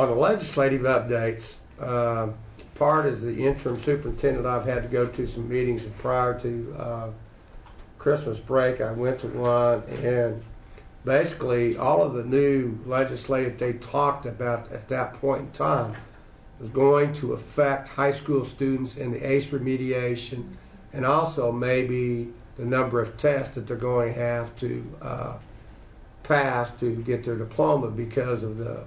On the legislative updates, part as the interim superintendent, I've had to go to some meetings prior to Christmas break. I went to one, and basically all of the new legislative they talked about at that point in time was going to affect high school students in the ACE remediation, and also maybe the number of tests that they're going to have to pass to get their diploma because of the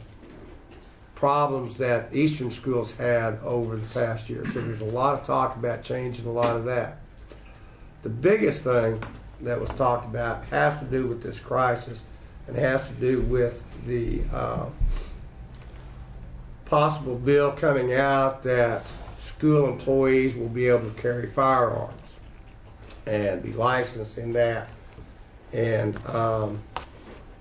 problems that Eastern schools had over the past year. So there's a lot of talk about changing a lot of that. The biggest thing that was talked about has to do with this crisis, and has to do with the possible bill coming out that school employees will be able to carry firearms and be licensed in that. And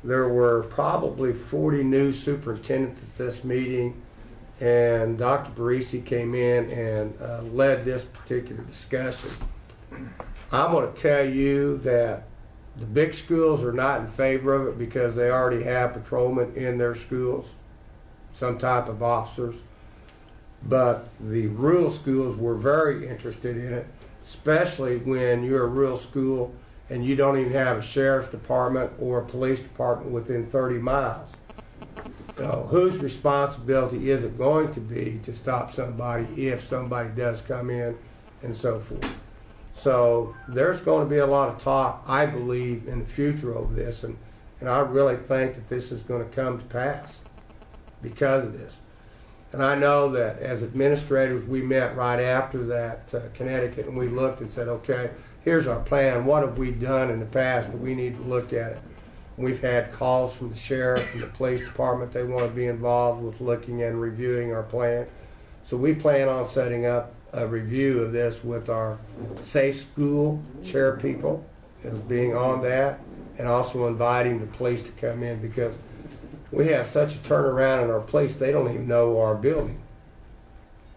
there were probably 40 new superintendents at this meeting, and Dr. Barisi came in and led this particular discussion. I'm going to tell you that the big schools are not in favor of it because they already have patrolmen in their schools, some type of officers. But the rural schools were very interested in it, especially when you're a rural school and you don't even have a sheriff's department or a police department within 30 miles. So whose responsibility is it going to be to stop somebody if somebody does come in and so forth? So there's going to be a lot of talk, I believe, in the future over this, and I really think that this is going to come to pass because of this. And I know that as administrators, we met right after that Connecticut, and we looked and said, okay, here's our plan. What have we done in the past? We need to look at it. We've had calls from the sheriff and the police department. They want to be involved with looking and reviewing our plan. So we plan on setting up a review of this with our safe school chair people as being on that, and also inviting the police to come in, because we have such a turnaround in our police, they don't even know our building.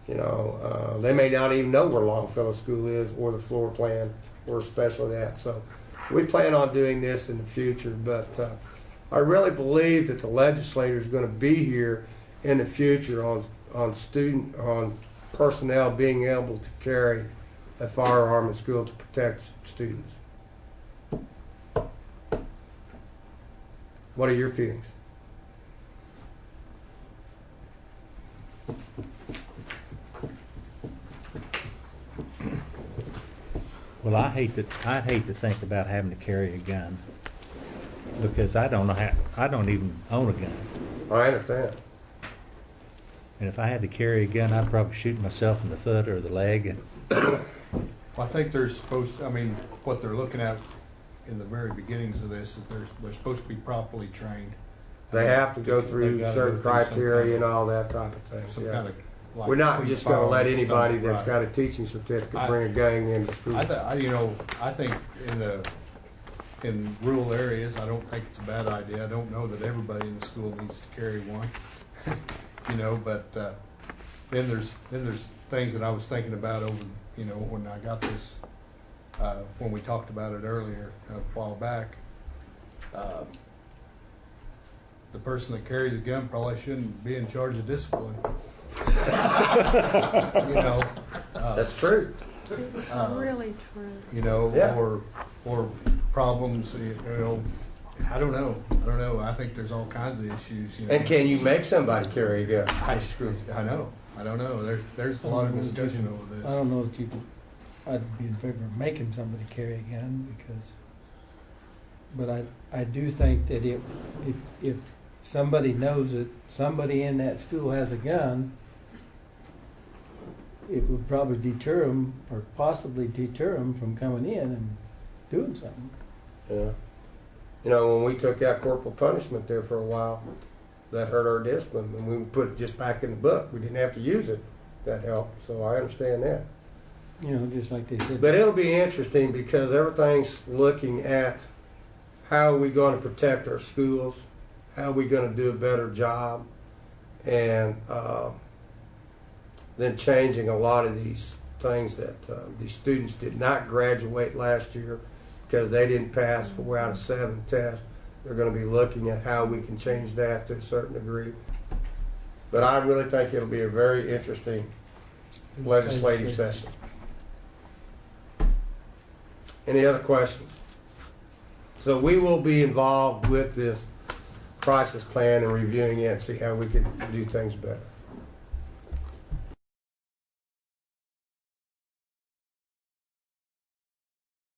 You know, they may not even know where Longfellow School is or the floor plan or especially that. So we plan on doing this in the future, but I really believe that the legislature is going to be here in the future on personnel being able to carry a firearm in school to protect students. What are your feelings? Well, I'd hate to think about having to carry a gun, because I don't even own a gun. I understand. And if I had to carry a gun, I'd probably shoot myself in the foot or the leg. Well, I think they're supposed to, I mean, what they're looking at in the very beginnings of this is they're supposed to be properly trained. They have to go through certain criteria and all that type of thing. Some Yeah. kind of, like, We're not just going to let anybody that's right. got a teaching certificate bring a gun into school. I think in rural areas, I don't think it's a bad idea. I don't know that everybody in the school needs to carry one. But then there's things that I was thinking about over, when I got this, when we talked about it earlier a while back. The person that carries a gun probably shouldn't be in charge of discipline. That's true. Really true. Yeah. or problems. I don't know. I think there's all kinds of issues. And can you make somebody carry a gun? I know. I don't know. There's a lot of discussion over this. I don't know if you could. I'd be in favor of making somebody carry a gun, but I do think that if somebody knows that somebody in that school has a gun, it would probably deter them, or possibly deter them from coming in and doing something. Yeah. When we took out corporal punishment there for a while, that hurt our discipline, and we put it just back in the book. We didn't have to use it. That helped. So I understand that. Just like they said. But it'll be interesting because everything's looking at how are we going to protect our schools, how are we going to do a better job, and then changing a lot of these things that these students did not graduate last year because they didn't pass 4 out of 7 tests. They're going to be looking at how we can change that to a certain degree. But I really think it'll be a very interesting legislative session. Any other questions? So we will be involved with this crisis plan and reviewing it and see how we can do things better.